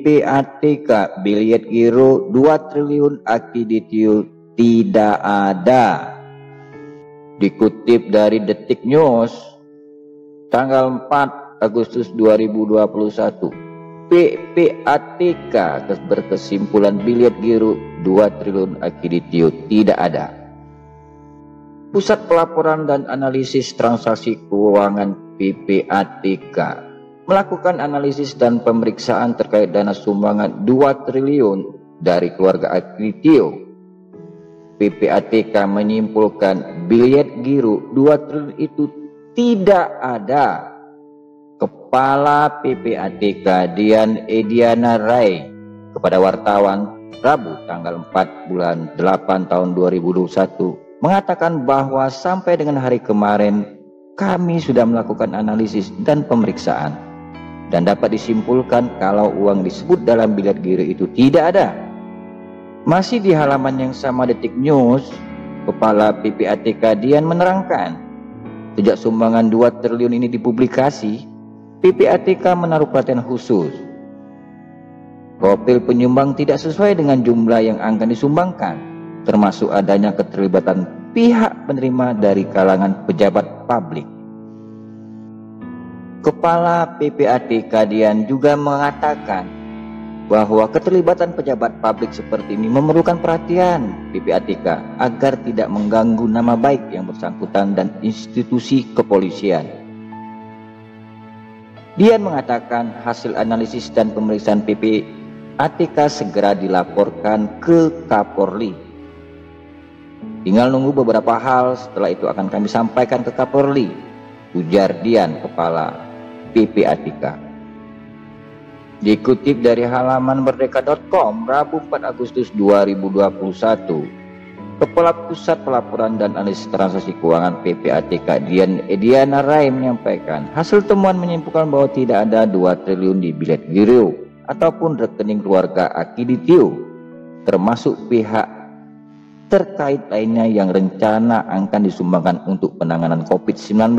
PPATK biliet giro 2 triliun akiditio tidak ada. Dikutip dari Detik News tanggal 4 Agustus 2021, PPATK berkesimpulan biliet giro 2 triliun akiditio tidak ada. Pusat Pelaporan dan Analisis Transaksi Keuangan PPATK melakukan analisis dan pemeriksaan terkait dana sumbangan 2 triliun dari keluarga akiditio. PPATK menyimpulkan biliet giro 2 triliun itu tidak ada. Kepala PPATK Dian Ediana Rai kepada wartawan Rabu tanggal 4 bulan 8 tahun 2021 mengatakan bahwa sampai dengan hari kemarin kami sudah melakukan analisis dan pemeriksaan dan dapat disimpulkan kalau uang disebut dalam biliet giro itu tidak ada. Masih di halaman yang sama Detik News, Kepala PPATK Dian menerangkan, sejak sumbangan 2 triliun ini dipublikasi, PPATK menaruh perhatian khusus. Profil penyumbang tidak sesuai dengan jumlah yang akan disumbangkan, termasuk adanya keterlibatan pihak penerima dari kalangan pejabat publik. Kepala PPATK Dian juga mengatakan bahwa keterlibatan pejabat publik seperti ini memerlukan perhatian PPATK agar tidak mengganggu nama baik yang bersangkutan dan institusi kepolisian. Dian mengatakan hasil analisis dan pemeriksaan PPATK segera dilaporkan ke Kapolri. Tinggal nunggu beberapa hal, setelah itu akan kami sampaikan ke Kapolri, ujar Dian, Kepala PPATK. Dikutip dari halaman merdeka.com Rabu 4 Agustus 2021, Kepala Pusat Pelaporan dan Analisis Transaksi Keuangan PPATK Dian Ediana Rai menyampaikan hasil temuan menyimpulkan bahwa tidak ada 2 triliun di biliet giro ataupun rekening keluarga akiditio, termasuk pihak terkait lainnya yang rencana akan disumbangkan untuk penanganan COVID-19.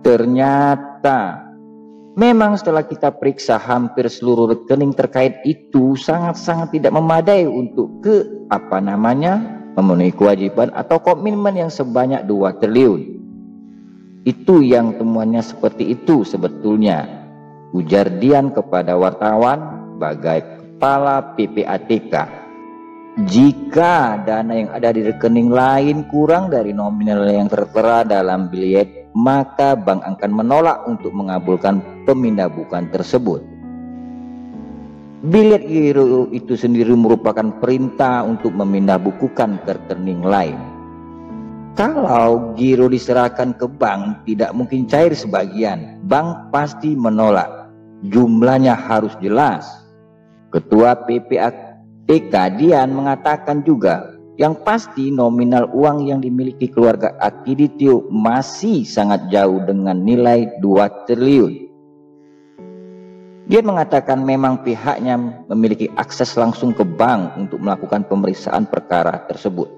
Ternyata memang setelah kita periksa hampir seluruh rekening terkait itu sangat-sangat tidak memadai untuk memenuhi kewajiban atau komitmen yang sebanyak 2 triliun. Itu yang temuannya seperti itu sebetulnya, ujar Dian kepada wartawan sebagai Kepala PPATK. Jika dana yang ada di rekening lain kurang dari nominal yang tertera dalam biliet, maka bank akan menolak untuk mengabulkan pemindahan tersebut. Biliet giro itu sendiri merupakan perintah untuk memindahbukukan ke rekening lain. Kalau giro diserahkan ke bank, tidak mungkin cair sebagian. Bank pasti menolak. Jumlahnya harus jelas. Ketua PPATK Dian mengatakan juga, yang pasti nominal uang yang dimiliki keluarga akiditio masih sangat jauh dengan nilai 2 triliun. Dia mengatakan memang pihaknya memiliki akses langsung ke bank untuk melakukan pemeriksaan perkara tersebut.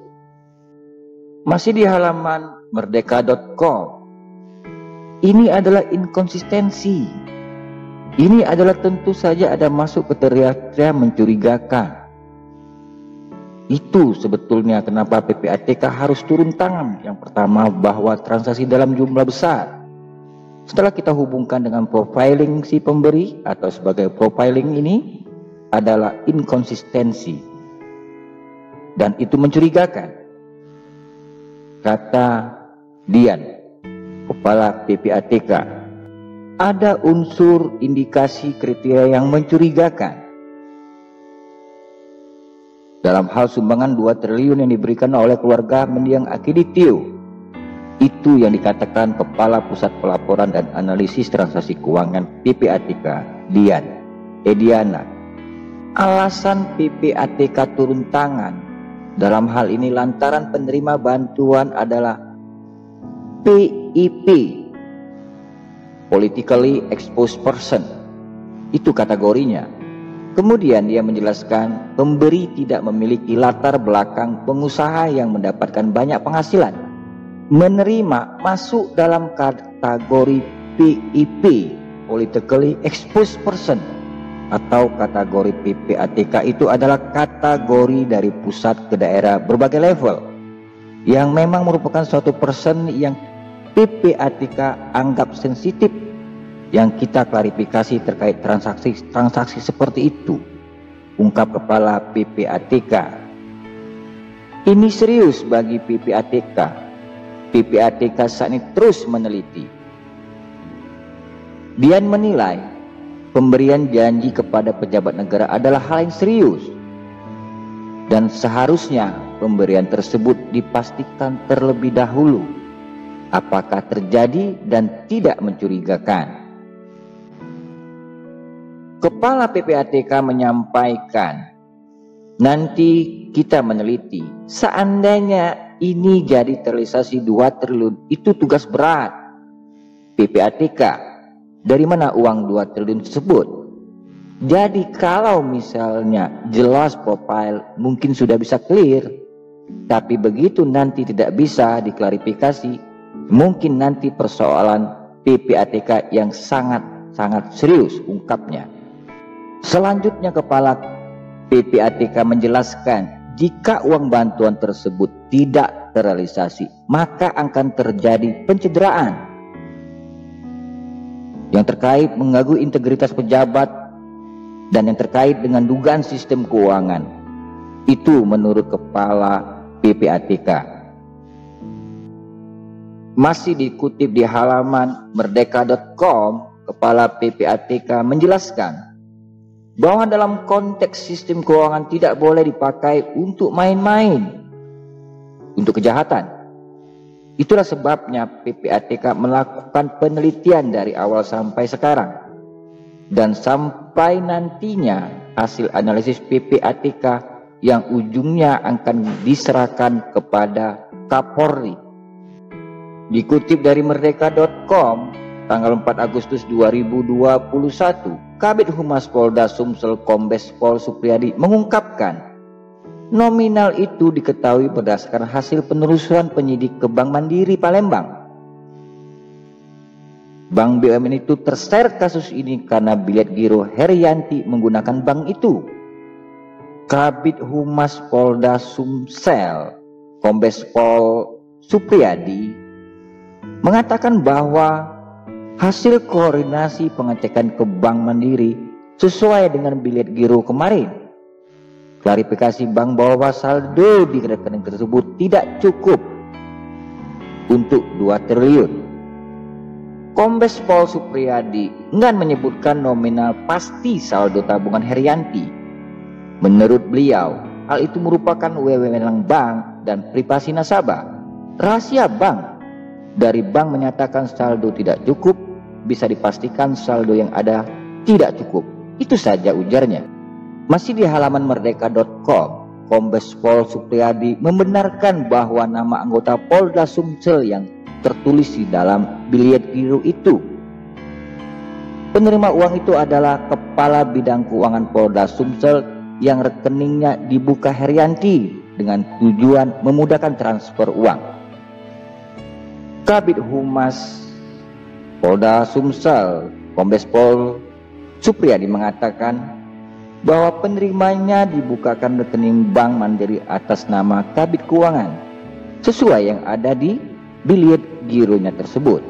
Masih di halaman merdeka.com, ini adalah inkonsistensi. Ini adalah tentu saja ada masuk kriteria mencurigakan. Itu sebetulnya kenapa PPATK harus turun tangan. Yang pertama, bahwa transaksi dalam jumlah besar. Setelah kita hubungkan dengan profiling si pemberi atau sebagai profiling ini adalah inkonsistensi. Dan itu mencurigakan. Kata Dian, Kepala PPATK, ada unsur indikasi kriteria yang mencurigakan. Dalam hal sumbangan 2 triliun yang diberikan oleh keluarga mendiang akiditio, itu yang dikatakan Kepala Pusat Pelaporan dan Analisis Transaksi Keuangan PPATK Dian Ediana. Alasan PPATK turun tangan dalam hal ini lantaran penerima bantuan adalah PIP, Politically Exposed Person, itu kategorinya. Kemudian dia menjelaskan pemberi tidak memiliki latar belakang pengusaha yang mendapatkan banyak penghasilan. Menerima masuk dalam kategori PIP, Politically Exposed Person. atau kategori PPATK itu adalah kategori dari pusat ke daerah berbagai level yang memang merupakan suatu persen yang PPATK anggap sensitif, yang kita klarifikasi terkait transaksi seperti itu, ungkap Kepala PPATK. Ini serius bagi PPATK. PPATK saat ini terus meneliti. Dian menilai pemberian janji kepada pejabat negara adalah hal yang serius, dan seharusnya pemberian tersebut dipastikan terlebih dahulu apakah terjadi dan tidak mencurigakan. Kepala PPATK menyampaikan, nanti kita meneliti, seandainya ini jadi terrealisasi 2 triliun, itu tugas berat PPATK. Dari mana uang 2 triliun tersebut? Jadi kalau misalnya jelas profil mungkin sudah bisa clear, tapi begitu nanti tidak bisa diklarifikasi, mungkin nanti persoalan PPATK yang sangat serius, ungkapnya. Selanjutnya Kepala PPATK menjelaskan, jika uang bantuan tersebut tidak terrealisasi, maka akan terjadi pencederaan yang terkait mengganggu integritas pejabat dan yang terkait dengan dugaan sistem keuangan. Itu menurut Kepala PPATK. Masih dikutip di halaman merdeka.com, Kepala PPATK menjelaskan bahwa dalam konteks sistem keuangan tidak boleh dipakai untuk main-main, untuk kejahatan. Itulah sebabnya PPATK melakukan penelitian dari awal sampai sekarang, dan sampai nantinya hasil analisis PPATK yang ujungnya akan diserahkan kepada Kapolri. Dikutip dari merdeka.com tanggal 4 Agustus 2021, Kabid Humas Polda Sumsel Kombes Pol Supriyadi mengungkapkan, nominal itu diketahui berdasarkan hasil penelusuran penyidik ke Bank Mandiri Palembang. Bank BUMN itu terseret kasus ini karena biliet giro Herianti menggunakan bank itu. Kabid Humas Polda Sumsel Kombes Pol Supriyadi mengatakan bahwa hasil koordinasi pengecekan ke Bank Mandiri sesuai dengan biliet giro kemarin. Klarifikasi bank bahwa saldo di rekening tersebut tidak cukup untuk 2 triliun. Kombes Pol Supriyadi enggan menyebutkan nominal pasti saldo tabungan Herianti. Menurut beliau, hal itu merupakan wewenang bank dan privasi nasabah. Rahasia bank. Dari bank menyatakan saldo tidak cukup, bisa dipastikan saldo yang ada tidak cukup. Itu saja, ujarnya. Masih di halaman merdeka.com, Kombes Pol Supriyadi membenarkan bahwa nama anggota Polda Sumsel yang tertulis di dalam biliet giro itu, penerima uang itu adalah Kepala Bidang Keuangan Polda Sumsel yang rekeningnya dibuka Herianti dengan tujuan memudahkan transfer uang. Kabid Humas Polda Sumsel Kombes Pol Supriyadi mengatakan bahwa penerimanya dibukakan rekening Bank Mandiri atas nama Kabid Keuangan sesuai yang ada di biliet gironya tersebut.